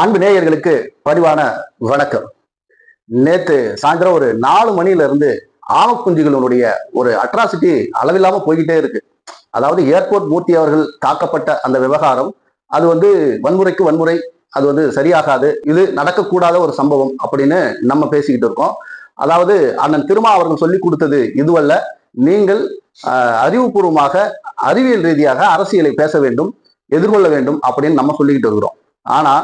அன்பு நேயர்களுக்கு பணிவான வணக்கம். நேத்து சாயந்தரம் ஒரு 4 மணில இருந்து ஆமக்குஞ்சுகளுடைய ஒரு அட்ராசிட்டி அளவில்லாம போய்கிட்டே இருக்கு. அதாவது ஏர்போர்ட் மூர்த்தி அவர்கள் தாக்கப்பட்ட அந்த விவகாரம், அது வன்முறைக்கு வன்முறை, அது சரியாகாது, இது நடக்கக்கூடாத ஒரு சம்பவம் அப்படின்னு நம்ம பேசிக்கிட்டு இருக்கோம். அதாவது அண்ணன் திருமா அவர்கள் சொல்லி கொடுத்தது இதுவல்ல, நீங்கள் அறிவுபூர்வமாக அறிவியல் ரீதியாக அரசியலை பேச வேண்டும், எதிர்கொள்ள வேண்டும் அப்படின்னு நம்ம சொல்லிக்கிட்டு இருக்கிறோம். ஆனா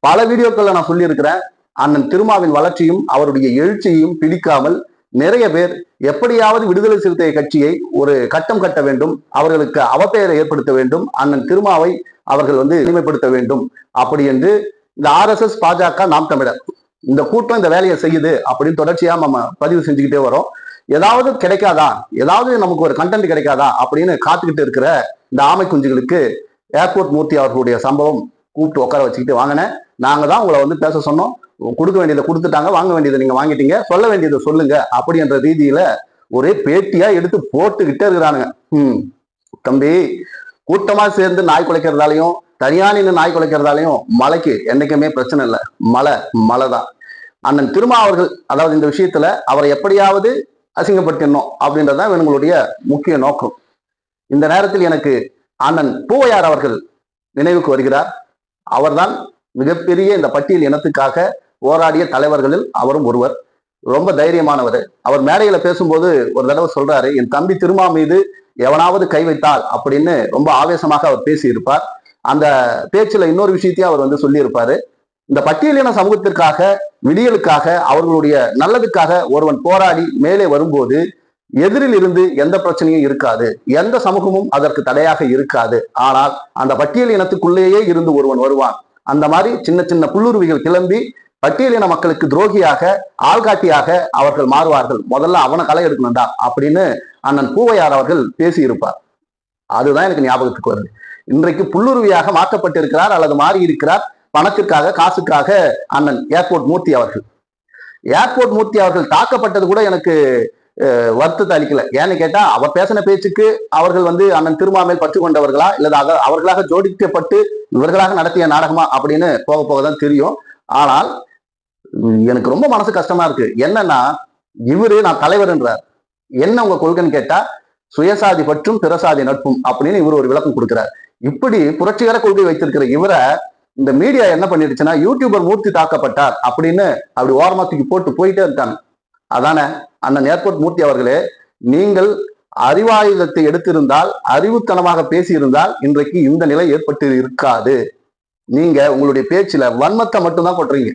பல வீடியோக்கள்ல நான் சொல்லியிருக்கிறேன், அண்ணன் திருமாவின் வளர்ச்சியும் அவருடைய எழுச்சியையும் பிடிக்காமல் நிறைய பேர் எப்படியாவது விடுதலை சிறுத்தை கட்சியை ஒரு கட்டம் கட்ட வேண்டும், அவர்களுக்கு அவப்பெயரை ஏற்படுத்த வேண்டும், அண்ணன் திருமாவை அவர்கள் எளிமைப்படுத்த வேண்டும் அப்படி என்று இந்த RSS பாஜக நாம் தமிழர் இந்த கூட்டம் இந்த வேலையை செய்யுது அப்படின்னு தொடர்ச்சியா நம்ம பதிவு செஞ்சுக்கிட்டே வரோம். ஏதாவது கிடைக்காதா, ஏதாவது நமக்கு ஒரு கண்டென்ட் கிடைக்காதா அப்படின்னு காத்துக்கிட்டு இருக்கிற இந்த ஆமை குஞ்சுகளுக்கு ஏர்போர்ட் மூர்த்தி அவர்களுடைய சம்பவம் கூப்பிட்டு உட்கார வச்சுக்கிட்டு வாங்கினேன். நாங்க தான் உங்களை பேச சொன்னோம், கொடுக்க வேண்டியதை கொடுத்துட்டாங்க, வாங்க வேண்டியதை நீங்க வாங்கிட்டீங்க, சொல்ல வேண்டியதை சொல்லுங்க அப்படின்ற ரீதியில ஒரே பேட்டியா எடுத்து போட்டுக்கிட்டே இருக்கிறானுங்க. தம்பி, கூட்டமா சேர்ந்து நாய் குலைக்கிறதாலையும் தனியா நின்று நாய் குலைக்கிறதாலையும் மலைக்கு என்னைக்குமே பிரச்சனை இல்லை. மலை தான். அண்ணன் திருமா அவர்கள் அதாவது இந்த விஷயத்துல அவரை எப்படியாவது அசிங்கப்படுத்தணும் அப்படின்றதான் இவங்களுடைய முக்கிய நோக்கம். இந்த நேரத்தில் எனக்கு அண்ணன் பூவையார் அவர்கள் நினைவுக்கு வருகிறார். அவர்தான் மிகப்பெரிய இந்த பட்டியல் இனத்துக்காக போராடிய தலைவர்களில் அவரும் ஒருவர். ரொம்ப தைரியமானவர். அவர் மேடையில பேசும்போது ஒரு தடவை சொல்றாரு, என் தம்பி திருமா மீது எவனாவது கை வைத்தால் அப்படின்னு ரொம்ப ஆவேசமாக அவர் பேசியிருப்பார். அந்த பேச்சுல இன்னொரு விஷயத்தையும் அவர் சொல்லியிருப்பாரு. இந்த பட்டியலின சமூகத்திற்காக, விடியலுக்காக, அவர்களுடைய நல்லதுக்காக ஒருவன் போராடி மேலே வரும்போது எதிரில் இருந்து எந்த பிரச்சனையும் இருக்காது, எந்த சமூகமும் அதற்கு தடையாக இருக்காது. ஆனால் அந்த பட்டியல் இனத்துக்குள்ளேயே இருந்து ஒருவன் வருவான். அந்த மாதிரி சின்ன சின்ன புல்லுருவிகள் கிளம்பி பட்டியலின மக்களுக்கு துரோகியாக, ஆள்காட்டியாக அவர்கள் மாறுவார்கள். முதல்ல அவனை களை எடுக்கணும்டா அப்படின்னு அண்ணன் பூவையார் அவர்கள் பேசியிருப்பார். அதுதான் எனக்கு ஞாபகத்துக்கு வருது. இன்றைக்கு புல்லுருவியாக மாற்றப்பட்டிருக்கிறார் அல்லது மாறி இருக்கிறார், பணத்திற்காக, காசுக்காக அண்ணன் ஏர்போர்ட் மூர்த்தி அவர்கள். ஏர்போர்ட் மூர்த்தி அவர்கள் தாக்கப்பட்டது கூட எனக்கு வருத்தத்தை அளிக்கல. ஏன்னு கேட்டா, அவர் பேசின பேச்சுக்கு அவர்கள் அண்ணன் திருமா மேல் பற்று கொண்டவர்களா இல்ல அவர்களாக ஜோடிக்கப்பட்டு இவர்களாக நடத்திய நாடகமா அப்படின்னு போக போகதான் தெரியும். ஆனால் எனக்கு ரொம்ப மனசு கஷ்டமா இருக்கு. என்னன்னா, இவரு நான் தலைவர்ன்றார். என்ன உங்க கொள்கைன்னு கேட்டா, சுயசாதி பற்றும் பிறசாதி நட்பும் அப்படின்னு இவர் ஒரு விளக்கம் கொடுக்கிறார். இப்படி புரட்சிகர கொள்கை வைத்திருக்கிற இவரை இந்த மீடியா என்ன பண்ணிடுச்சுன்னா, யூடியூபர் மூர்த்தி தாக்கப்பட்டார் அப்படின்னு அப்படி ஓரமா தூக்கி போட்டு போயிட்டே இருக்காங்க. அதானே அண்ணன் ஏர்போர்ட் மூர்த்தி அவர்களே, நீங்கள் அறிவாயுதத்தை எடுத்திருந்தால், அறிவுத்தனமாக பேசியிருந்தால் இன்றைக்கு இந்த நிலை ஏற்பட்டு இருக்காது. நீங்க உங்களுடைய பேச்சுல வன்மத்தை மட்டும்தான் கொட்டுறீங்க.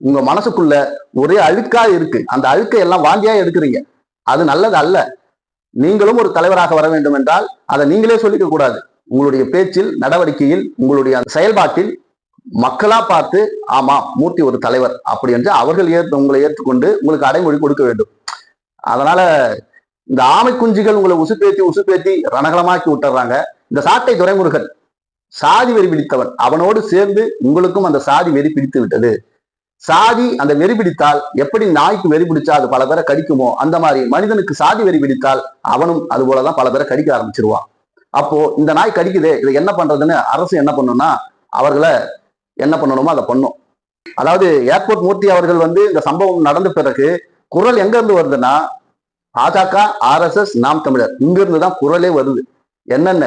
உங்க மனசுக்குள்ள ஒரே அழுக்கா இருக்கு. அந்த அழுக்கை எல்லாம் வாந்தியா எடுக்கிறீங்க. அது நல்லது அல்ல. நீங்களும் ஒரு தலைவராக வர வேண்டும் என்றால் அதை நீங்களே சொல்லிக்க கூடாது. உங்களுடைய பேச்சில், நடவடிக்கையில், உங்களுடைய செயல்பாட்டில் மக்களா பார்த்து ஆமா மூர்த்தி ஒரு தலைவர் அப்படி என்று அவர்கள் உங்களை ஏற்றுக்கொண்டு உங்களுக்கு அடைமொழி கொடுக்க வேண்டும். அதனால இந்த ஆமை குஞ்சுகள் உங்களை உசுப்பேத்தி ரணகலமாக்கி விட்டுறாங்க. இந்த சாட்டை துரைமுருகன் சாதி வெறி பிடித்தவன், அவனோடு சேர்ந்து உங்களுக்கும் அந்த சாதி வெறி பிடித்து விட்டது. சாதி அந்த வெறி பிடித்தால் எப்படி நாய்க்கு வெறி பிடிச்சா அது பல பேரை கடிக்குமோ, அந்த மாதிரி மனிதனுக்கு சாதி வெறி பிடித்தால் அவனும் அது போலதான் பல பேரை கடிக்க ஆரம்பிச்சிருவான். அப்போ இந்த நாய் கடிக்குதே, இதை என்ன பண்றதுன்னு அரசு என்ன பண்ணும்னா, அவர்களை என்ன பண்ணணுமோ அதை பண்ணும். அதாவது ஏர்போர்ட் மூர்த்தி அவர்கள் இந்த சம்பவம் நடந்த பிறகு குரல் எங்க இருந்து வருதுன்னா, பாஜக, RSS, நாம் தமிழர், இங்க இருந்துதான் குரலே வருது. என்னென்ன,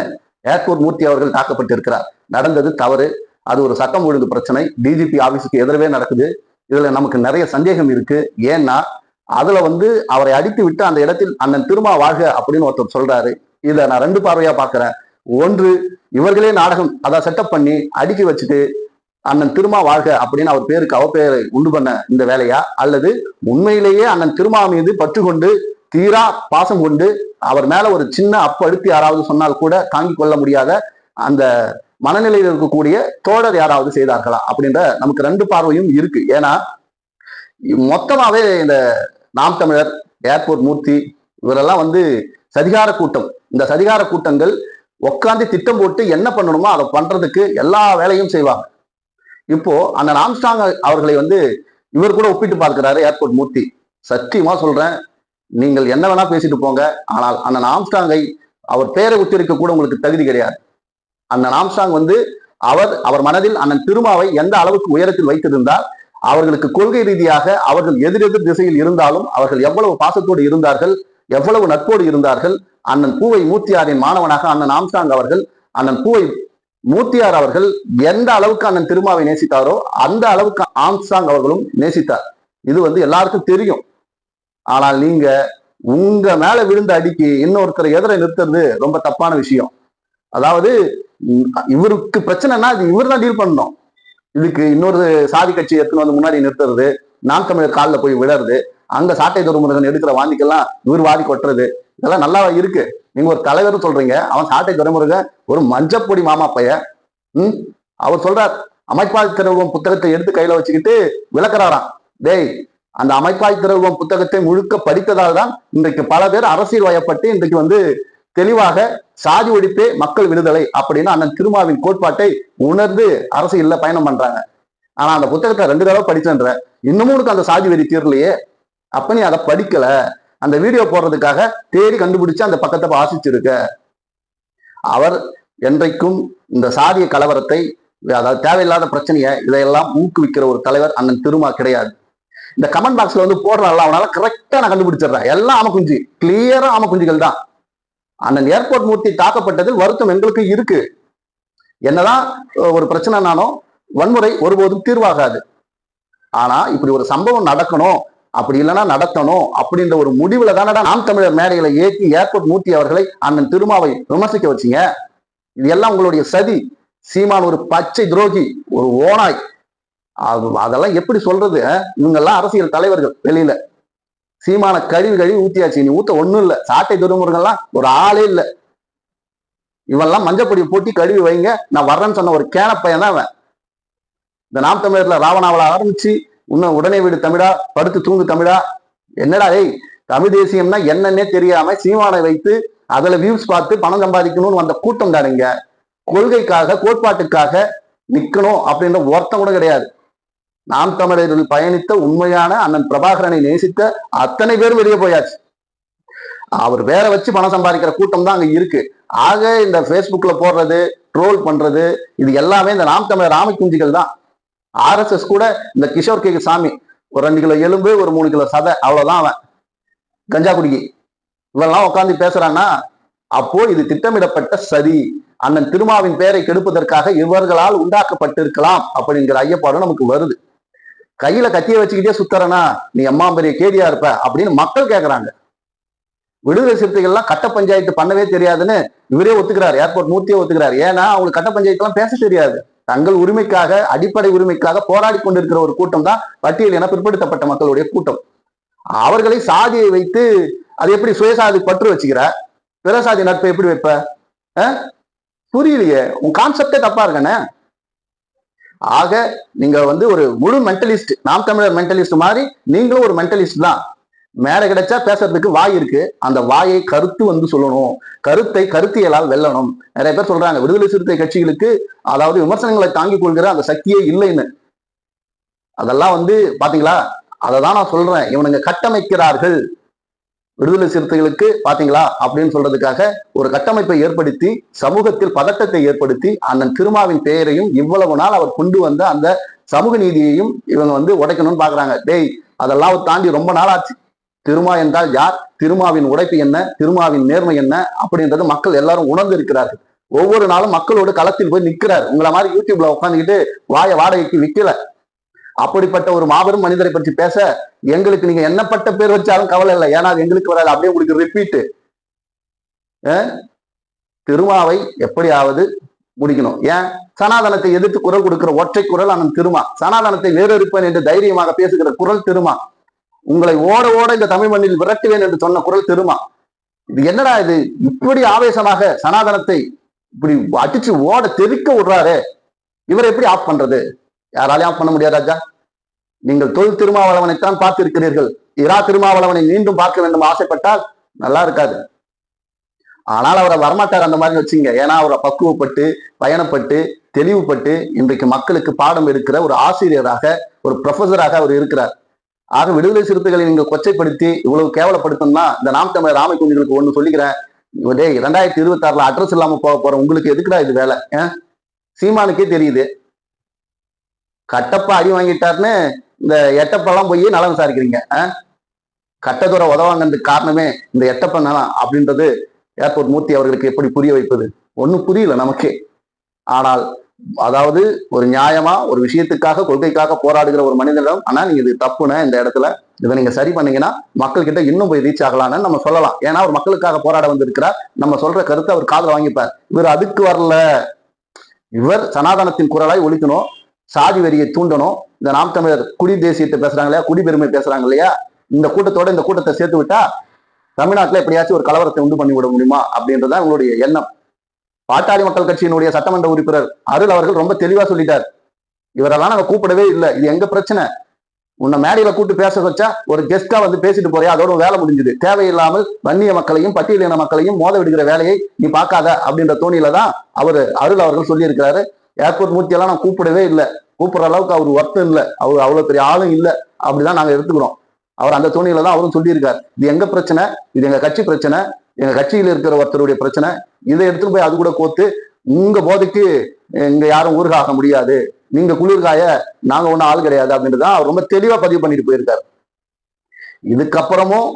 ஏர்போர்ட் மூர்த்தி அவர்கள் தாக்கப்பட்டிருக்கிறார், நடந்தது தவறு, அது ஒரு சட்டம் ஒழுங்கு பிரச்சனை, டிஜிபி ஆபீஸுக்கு எதிரவே நடக்குது. இதுல நமக்கு நிறைய சந்தேகம் இருக்கு. ஏன்னா அதுல அவரை அடித்து விட்டு அந்த இடத்தில் அண்ணன் திருமா வாழ்க அப்படின்னு ஒருத்தர் சொல்றாரு. இதை நான் ரெண்டு பார்வையா பாக்குறேன். ஒன்று, இவர்களே நாடகம் அதை செட்டப் பண்ணி அடுக்கி வச்சுட்டு அண்ணன் திருமா வாழ்க அப்படின்னு அவர் பேருக்கு அவப்பெயரை உண்டு பண்ண இந்த வேலையா, அல்லது உண்மையிலேயே அண்ணன் திருமா மீது பற்று கொண்டு தீரா பாசம் கொண்டு அவர் மேல ஒரு சின்ன அப்பு அடுத்து யாராவது சொன்னால் கூட தாங்கிக் கொள்ள முடியாத அந்த மனநிலையில் இருக்கக்கூடிய தோழர் யாராவது செய்தார்களா அப்படின்ற நமக்கு ரெண்டு பார்வையும் இருக்கு. ஏன்னா மொத்தமாவே இந்த நாம் தமிழர், ஏர்போர்ட் மூர்த்தி இவரெல்லாம் சதிகார கூட்டம். இந்த சதிகார கூட்டங்கள் உட்காந்து திட்டம் போட்டு என்ன பண்ணணுமோ அதை பண்றதுக்கு எல்லா வேலையும் செய்வாங்க. இப்போ அண்ணன் ஆம்ஸ்ட்ராங் அவர்களை இவர் கூட ஒப்பிட்டு பார்க்கிறாரு ஏர்போர்ட் மூர்த்தி. சத்தியமா சொல்றேன், நீங்கள் என்ன வேணா பேசிட்டு போங்க, ஆனால் அண்ணன் ஆம்ஸ்ட்ராங்கை அவர் பெயரை உச்சரிக்க கூட உங்களுக்கு தகுதி கிடையாது. அண்ணன் ஆம்ஸ்ட்ராங் அவர் மனதில் அண்ணன் திருமாவை எந்த அளவுக்கு உயரத்தில் வைத்திருந்தால் அவர்களுக்கு கொள்கை ரீதியாக அவர்கள் எதிரெதிர் திசையில் இருந்தாலும் அவர்கள் எவ்வளவு பாசத்தோடு இருந்தார்கள், எவ்வளவு நட்போடு இருந்தார்கள். அண்ணன் பூவை மூர்த்தியாரின் மாணவனாக அண்ணன் ஆம்ஸ்டாங் அவர்கள், அண்ணன் பூவை மூர்த்தியார் அவர்கள் எந்த அளவுக்கு அண்ணன் திருமாவை நேசித்தாரோ அந்த அளவுக்கு ஆம்ஸ்டாங் அவர்களும் நேசித்தார். இது எல்லாருக்கும் தெரியும். ஆனால் நீங்க உங்க மேல விழுந்த அடிக்கு இன்னொருத்தரை எதிர நிறுத்துறது ரொம்ப தப்பான விஷயம். அதாவது இவருக்கு பிரச்சனைனா இது இவர் தான் டீல் பண்ணணும். இதுக்கு இன்னொரு சாதி கட்சி எடுத்துன்னு வந்து முன்னாடி நிறுத்துறது, நாம் தமிழர் காலில் போய் விழறது, அங்க சாட்டை துரைமுருகன் எடுக்கிற வாந்திக்கெல்லாம் இவர் வாதி கொட்டுறது, இதெல்லாம் நல்லா இருக்கு. நீங்க ஒரு தலைவர் சொல்றீங்க, அவன் சாட்டை துரைமுருகன் ஒரு மஞ்சப்பொடி மாமா பையன். அவர் சொல்றார், அமைப்பாய் திரவம் புத்தகத்தை எடுத்து கையில வச்சுக்கிட்டு விளக்குறாராம். டேய், அந்த அமைப்பாய் திரவம் புத்தகத்தை முழுக்க படித்ததால் தான் இன்றைக்கு பல பேர் அரசியல் வயப்பட்டு இன்றைக்கு தெளிவாக சாதி ஒழிப்பே மக்கள் விடுதலை அப்படின்னு அண்ணன் திருமாவின் கோட்பாட்டை உணர்ந்து அரசியல்ல பயணம் பண்றாங்க. ஆனா அந்த புத்தகத்தை 2 தடவை படிச்சன்ற, இன்னமும் உனக்கு அந்த சாதி வெறி தீரலையே. அப்ப நீ அதை படிக்கல, அந்த வீடியோ போடுறதுக்காக தேடி கண்டுபிடிச்சு அந்த பக்கத்தை வாசிச்சிருக்க. அவர் என்றைக்கும் இந்த சாதிய கலவரத்தை, அதாவது தேவையில்லாத பிரச்சனையை இதையெல்லாம் ஊக்குவிக்கிற ஒரு தலைவர் அண்ணன் திருமா கிடையாது. இந்த கமெண்ட் பாக்ஸ்ல போடுறாள், அவனால கரெக்டா நான் கண்டுபிடிச்சிடுறேன். எல்லாம் ஆமக்குஞ்சி, கிளியரா ஆமக்குஞ்சிகள் தான். அண்ணன் ஏர்போர்ட் மூர்த்தி தாக்கப்பட்டதில் வருத்தம் எங்களுக்கு இருக்கு. என்னதான் ஒரு பிரச்சனைனாலும் வன்முறை ஒருபோதும் தீர்வாகாது. ஆனா இப்படி ஒரு சம்பவம் நடக்கணும், அப்படி இல்லைன்னா நடத்தணும் அப்படின்ற ஒரு முடிவுல தானே நாம் தமிழர் மேடைகளை ஏற்றி ஏர்போர்ட் மூர்த்தி அவர்களை அண்ணன் திருமாவை விமர்சிக்க வச்சீங்க. இது எல்லாம் உங்களுடைய சதி. சீமான் ஒரு பச்சை துரோகி, ஒரு ஓனாய். அதெல்லாம் எப்படி சொல்றது? இவங்கெல்லாம் அரசியல் தலைவர்கள். வெளியில சீமான கழுவி ஊத்தியாச்சு, நீ ஊத்த ஒண்ணும் இல்ல. சாட்டை துரைமுருகன்லாம் ஒரு ஆளே இல்ல. இவெல்லாம் மஞ்சப்பொடி போட்டி கழுவி வைங்க, நான் வர்றேன்னு சொன்ன ஒரு கேன பையன் தான் அவன். இந்த நாம் தமிழர்ல ராவணாவள ஆரம்பிச்சு இன்னும் உடனே வீடு தமிழா, படுத்து தூங்கு தமிழா, என்னடா ஏய் தமிழ் தேசியம்னா என்னன்னே தெரியாம சீமானை வைத்து அதுல வியூஸ் பார்த்து பணம் சம்பாதிக்கணும்னு வந்த கூட்டம் தானுங்க. கொள்கைக்காக கோட்பாட்டுக்காக நிக்கணும் அப்படின்ற ஒருத்தம் கூட கிடையாது. நாம் தமிழர்கள் பயணித்த உண்மையான அண்ணன் பிரபாகரனை நேசித்த அத்தனை பேரும் வெளியே போயாச்சு. அவர் வேற வச்சு பணம் சம்பாதிக்கிற கூட்டம் தான் அங்க இருக்கு. ஆக இந்த பேஸ்புக்ல போடுறது, ட்ரோல் பண்றது, இது எல்லாமே இந்த நாம் தமிழர் ஆமை குஞ்சுகள் தான். RSS கூட இந்த கிஷோர் கே சாமி ஒரு 2 கிலோ எலும்பு, ஒரு 3 கிலோ சதை, அவ்வளவுதான் அவன். கஞ்சா குடிக்கி இவெல்லாம் உட்காந்து பேசுறான்னா அப்போ இது திட்டமிடப்பட்ட சதி. அண்ணன் திருமாவின் பெயரை கெடுப்பதற்காக இவர்களால் உண்டாக்கப்பட்டிருக்கலாம் அப்படிங்கிற ஐயப்பாடு நமக்கு வருது. கையில கத்திய வச்சுக்கிட்டே சுத்தரனா நீ அம்மா பெரிய கேடியா இருப்ப அப்படின்னு மக்கள் கேட்கறாங்க. விடுதலை சிறுத்தைகள்லாம் கட்ட பஞ்சாயத்து பண்ணவே தெரியாதுன்னு இவரே ஒத்துக்கிறார், ஏர்போர்ட் மூர்த்தியே ஒத்துக்கிறார். ஏன்னா அவங்களுக்கு கட்ட பஞ்சாயத்து எல்லாம் பேச தெரியாது. தங்கள் உரிமைக்காக, அடிப்படை உரிமைக்காக போராடி கொண்டிருக்கிற ஒரு கூட்டம் தான் பட்டியல் என பிற்படுத்தப்பட்ட மக்களுடைய கூட்டம். அவர்களை சாதியை வைத்து அது எப்படி சுயசாதி பற்று வச்சுக்கிற, பிறசாதி நட்பை எப்படி வைப்ப? புரியலையே, உன் கான்செப்டே தப்பா இருக்கானே. ஆக நீங்க ஒரு முழு மென்டலிஸ்ட், நாம் தமிழர் மென்டலிஸ்ட் மாதிரி நீங்களும் ஒரு மென்டலிஸ்ட் தான். மேல கிடைச்சா பேசுறதுக்கு வாய் இருக்கு, அந்த வாயை கருத்து சொல்லணும், கருத்தை கருத்தியலால் வெல்லணும். நிறைய பேர் சொல்றாங்க விடுதலை சிறுத்தை கட்சிகளுக்கு அதாவது விமர்சனங்களை தாங்கிக் கொள்கிற அந்த சக்தியே இல்லைன்னு. அதெல்லாம் பாத்தீங்களா, அதை தான் நான் சொல்றேன். இவனுங்க கட்டமைக்கிறார்கள். விடுதலை சிறுத்தைகளுக்கு பாத்தீங்களா அப்படின்னு சொல்றதுக்காக ஒரு கட்டமைப்பை ஏற்படுத்தி சமூகத்தில் பதட்டத்தை ஏற்படுத்தி அண்ணன் திருமாவின் பெயரையும் இவ்வளவு நாள் அவர் கொண்டு வந்த அந்த சமூக நீதியையும் இவங்க உடைக்கணும்னு பாக்குறாங்க. டேய், அதெல்லாம் தாண்டி ரொம்ப நாள் ஆச்சு. திருமா என்றால் யார், திருமாவின் உடைப்பு என்ன, திருமாவின் நேர்மை என்ன அப்படின்றது மக்கள் எல்லாரும் உணர்ந்து இருக்கிறார்கள். ஒவ்வொரு நாளும் மக்களோடு களத்தில் போய் நிற்கிறார். உங்களை மாதிரி யூடியூப்ல உட்காந்துக்கிட்டு வாடகைக்கு விற்கல. அப்படிப்பட்ட ஒரு மாபெரும் மனிதரை பற்றி பேச எங்களுக்கு நீங்க என்னப்பட்ட பேர் வச்சாலும் கவலை இல்லை. ஏன்னா அது எங்களுக்கு வராது. அப்படியே உங்களுக்கு ரிப்பீட்டு. திருமாவை எப்படியாவது முடிக்கணும். ஏன் சனாதனத்தை எதிர்த்து குரல் கொடுக்கிற ஒற்றை குரல் அண்ணன் திருமா. சனாதனத்தை வேறறுப்பேன் என்று தைரியமாக பேசுகிற குரல் திருமா. உங்களை ஓட ஓட இந்த தமிழ் மண்ணில் விரட்டுவேன் என்று சொன்ன குரல் திருமா. இது என்னடா இது, இப்படி ஆவேசமாக சனாதனத்தை இப்படி அடிச்சு ஓட தெறிக்க விடுறாரு, இவரை எப்படி ஆஃப் பண்றது? யாராலையும் ஆஃப் பண்ண முடியாது ராஜா. நீங்கள் தொல் திருமாவளவனைத்தான் பார்த்திருக்கிறீர்கள். இரா திருமாவளவனை மீண்டும் பார்க்க வேண்டும் ஆசைப்பட்டால் நல்லா இருக்காது. ஆனால் அவரை வரமாட்டார் அந்த மாதிரி வச்சுங்க. ஏன்னா அவரை பக்குவப்பட்டு பயணப்பட்டு தெளிவுபட்டு இன்றைக்கு மக்களுக்கு பாடம் எடுக்கிற ஒரு ஆசிரியராக, ஒரு ப்ரொஃபஸராக அவர் இருக்கிறார். ஆக விடுதலை சிறுத்தைகளை நீங்கள் கொச்சைப்படுத்தி இவ்வளவு கேவலப்படுத்தணும்னா இந்த நாம் தமிழர் ராமை குஞ்சுகளுக்கு ஒண்ணு சொல்லிக்கிறேன். 2026 அட்ரஸ் இல்லாம போக போற உங்களுக்கு எதுக்குடா இது வேலை? சீமானுக்கே தெரியுது. கட்டப்பா அடி வாங்கிட்டாருன்னு இந்த எட்டப்பெல்லாம் போய் நலம் விசாரிக்கிறீங்க. கட்டதுரை உதவாங்கிறதுக்கு காரணமே இந்த எட்டப்பன் நலம் அப்படின்றது ஏர்போர்ட் மூர்த்தி அவர்களுக்கு எப்படி புரிய வைப்பது? ஒன்றும் புரியல நமக்கே. ஆனால் அதாவது ஒரு நியாயமா ஒரு விஷயத்துக்காக கொள்கைக்காக போராடுகிற ஒரு மனிதனிடம், ஆனா நீங்க இது தப்புன இந்த இடத்துல இதை நீங்க சரி பண்ணீங்கன்னா மக்கள் கிட்ட இன்னும் போய் ரீச் ஆகலான்னு நம்ம சொல்லலாம். ஏன்னா அவர் மக்களுக்காக போராட வந்திருக்கிறார். நம்ம சொல்ற கருத்தை அவர் காதுல வாங்கிப்பார். இவர் அதுக்கு வரல. இவர் சனாதனத்தின் குரலாய் ஒழிக்கணும், சாதி வெறியை தூண்டணும். இந்த நாம் தமிழர் குடி தேசியத்தை பேசுறாங்க இல்லையா, குடிபெருமை பேசுறாங்க இல்லையா, இந்த கூட்டத்தோட இந்த கூட்டத்தை சேர்த்து விட்டா தமிழ்நாட்டில் எப்படியாச்சும் ஒரு கலவரத்தை உண்டு பண்ணி விட முடியுமா அப்படின்றதான் உங்களுடைய எண்ணம். பாட்டாளி மக்கள் கட்சியினுடைய சட்டமன்ற உறுப்பினர் அருள் அவர்கள் ரொம்ப தெளிவா சொல்லிட்டார். இவரெல்லாம் நாங்க கூப்பிடவே இல்லை, இது எங்க பிரச்சனை. உன்னை மேடையில கூப்பிட்டு பேச வச்சா ஒரு கெஸ்டா வந்து பேசிட்டு போறியா, அதோட வேலை முடிஞ்சுது. தேவையில்லாமல் வன்னிய மக்களையும் பட்டியலின மக்களையும் மோத விடுகிற வேலையை நீ பார்க்காத அப்படின்ற தோணியில தான் அருள் அவர்கள் சொல்லி இருக்கிறாரு. ஏர்போர்ட் மூர்த்தியெல்லாம் நான் கூப்பிடவே இல்லை, கூப்பிடுற அளவுக்கு அவர் ஒர்த்தம் இல்லை, அவர் அவ்வளவு பெரிய ஆளும் இல்லை அப்படிதான் நாங்க எடுத்துக்கிறோம். அவர் அந்த தோணியில தான் அவரும் சொல்லியிருக்காரு. இது எங்க பிரச்சனை, இது எங்க கட்சி பிரச்சனை, எங்க கட்சியில் இருக்கிற ஒருத்தருடைய பிரச்சனை. இதை எடுத்துட்டு போய் அது கூட கோத்து உங்க போதைக்கு இங்க யாரும் ஊர்காக முடியாது, நீங்க குளிர்காய, நாங்க ஒன்னும் ஆள் கிடையாது அப்படின்றதான் அவர் ரொம்ப தெளிவா பதிவு பண்ணிட்டு போயிருக்காரு. இதுக்கப்புறமும்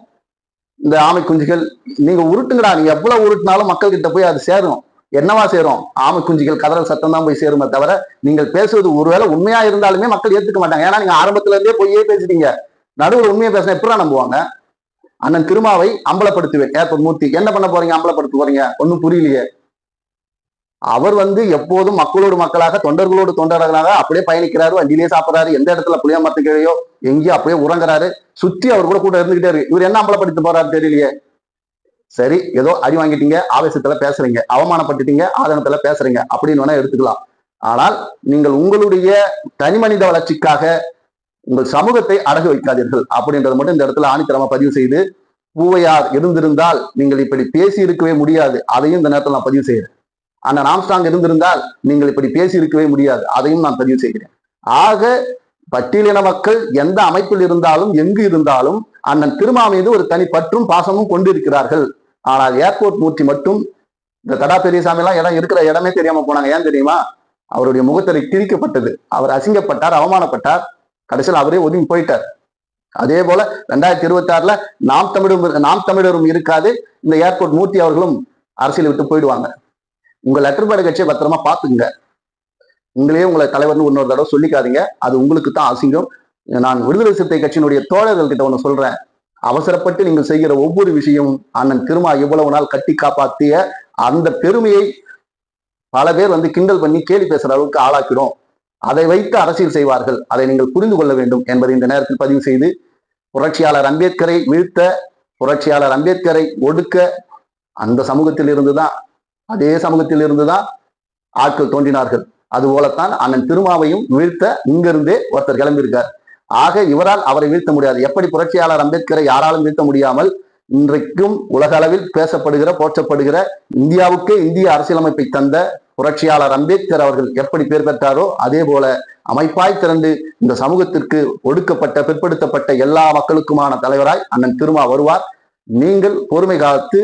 இந்த ஆமை குஞ்சுகள் நீங்க உருட்டுங்கடா, நீங்க எவ்வளவு உருட்டினாலும் மக்கள் கிட்ட போய் அது சேரும். என்னவா சேரும்? ஆமை குஞ்சுகள் கதறல் சத்தம் தான் போய் சேருமே தவிர நீங்கள் பேசுவது ஒருவேளை உண்மையா இருந்தாலுமே மக்கள் ஏத்துக்க மாட்டாங்க. ஏன்னா நீங்க ஆரம்பத்துல இருந்தே பொய்யே பேசிட்டீங்க. நடுவில் உண்மையை பேசினா எப்படா நம்புவாங்க? அண்ணன் திருமாவை அம்பலப்படுத்துவேன். ஏர்போர்ட் மூர்த்தி என்ன பண்ண போறீங்க, அம்பலப்படுத்த போறீங்க? ஒன்னும் புரியலையே. அவர் எப்போதும் மக்களோடு மக்களாக தொண்டர்களோடு தொண்டர்களாக அப்படியே பயணிக்கிறாரு, வண்டியிலேயே சாப்பிட்றாரு, எந்த இடத்துல புளியா மரத்துக்கிழையோ எங்கேயோ அப்படியே உறங்குறாரு, சுற்றி அவர் கூட கூட்டம் இருந்துகிட்டே இருக்கு. இவர் என்ன அம்பலப்படுத்த போறாரு தெரியலையே. சரி, ஏதோ அடி வாங்கிட்டீங்க, ஆவேசத்துல பேசுறீங்க, அவமானப்பட்டுட்டீங்க, ஆதனத்துல பேசுறீங்க அப்படின்னு வேணா எடுத்துக்கலாம். ஆனால் நீங்கள் உங்களுடைய தனி மனித வளர்ச்சிக்காக உங்கள் சமூகத்தை அடகு வைக்காதீர்கள் அப்படின்றத மட்டும் இந்த இடத்துல ஆணித்தரமா பதிவு செய்து, பூவையார் இருந்திருந்தால் நீங்கள் இப்படி பேசி இருக்கவே முடியாது, அதையும் இந்த நேரத்தில் நான் பதிவு செய்கிறேன். அண்ணன் ஆம்ஸ்ட்ராங் இருந்திருந்தால் நீங்கள் இப்படி பேசி இருக்கவே முடியாது, அதையும் நான் பதிவு செய்கிறேன். ஆக பட்டியலின மக்கள் எந்த அமைப்பில் இருந்தாலும் எங்கு இருந்தாலும் அண்ணன் திருமா மீது ஒரு தனி பற்றும் பாசமும் கொண்டிருக்கிறார்கள். ஆனால் ஏர்போர்ட் மூர்த்தி மட்டும் இந்த தடா பெரியசாமி எல்லாம் இடம் இருக்கிற இடமே தெரியாம போனாங்க. ஏன் தெரியுமா? அவருடைய முகத்திரை கிழிக்கப்பட்டது, அவர் அசிங்கப்பட்டார், அவமானப்பட்டார், கடைசியில் அவரே ஒதுங்கி போயிட்டார். அதே போல 2026 நாம் தமிழரும் இருக்காது, இந்த ஏர்போர்ட் மூர்த்தி அவர்களும் அரசியல் விட்டு போயிடுவாங்க. உங்க லெட்டர் பேட் கட்சியை பத்திரமா பாத்துங்க. உங்களை தலைவர்னு இன்னொரு தடவை சொல்லிக்காதீங்க, அது உங்களுக்கு தான் அசிங்கம். நான் விடுதலை சிறுத்தை கட்சியினுடைய தோழர்கள் கிட்ட ஒண்ணு சொல்றேன், அவசரப்பட்டு நீங்கள் செய்கிற ஒவ்வொரு விஷயமும் அண்ணன் திருமா இவ்வளவு நாள் கட்டி காப்பாற்றிய அந்த பெருமையை பல பேர் கிண்டல் பண்ணி கேலி பேசுற அளவுக்கு ஆளாக்கிடும். அதை வைத்து அரசியல் செய்வார்கள், அதை நீங்கள் புரிந்து கொள்ள வேண்டும் என்பதை இந்த நேரத்தில் பதிவு செய்து, புரட்சியாளர் அம்பேத்கரை வீழ்த்த, புரட்சியாளர் அம்பேத்கரை ஒடுக்க அந்த சமூகத்தில் இருந்துதான், அதே சமூகத்தில் இருந்துதான் ஆட்கள் தோன்றினார்கள். அதுபோலத்தான் அண்ணன் திருமாவையும் வீழ்த்த இங்கிருந்தே ஒருத்தர் கிளம்பியிருக்கார். ஆக இவரால் அவரை வீழ்த்த முடியாது. எப்படி புரட்சியாளர் அம்பேத்கரை யாராலும் வீழ்த்த முடியாமல் இன்றைக்கும் உலக அளவில் பேசப்படுகிற போற்றப்படுகிற இந்தியாவுக்கே இந்திய அரசியலமைப்பை தந்த புரட்சியாளர் அம்பேத்கர் அவர்கள் எப்படி பேர் பெற்றாரோ அதே போல அமைப்பாய் திரண்டு இந்த சமூகத்திற்கு ஒடுக்கப்பட்ட பிற்படுத்தப்பட்ட எல்லா மக்களுக்குமான தலைவராய் அண்ணன் திருமா வருவார். நீங்கள் பொறுமை காத்து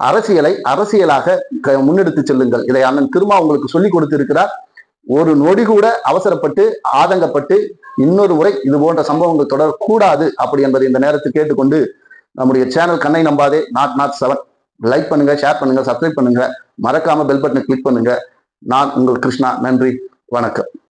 அரசியலை அரசியலாக முன்னெடுத்து செல்லுங்கள். இதை அண்ணன் திருமா உங்களுக்கு சொல்லிக் கொடுத்திருக்கிறார். ஒரு நொடி கூட அவசரப்பட்டு ஆதங்கப்பட்டு இன்னொரு முறை இது போன்ற சம்பவங்கள் தொடரக்கூடாது அப்படி என்பதை இந்த நேரத்தில் கேட்டுக்கொண்டு, நம்முடைய சேனல் கண்ணை நம்பாதே not7 லைக் பண்ணுங்க, ஷேர் பண்ணுங்க, சப்ஸ்கிரைப் பண்ணுங்க, மறக்காம பெல் பட்டனை கிளிக் பண்ணுங்க. நான் உங்கள் கிருஷ்ணா. நன்றி, வணக்கம்.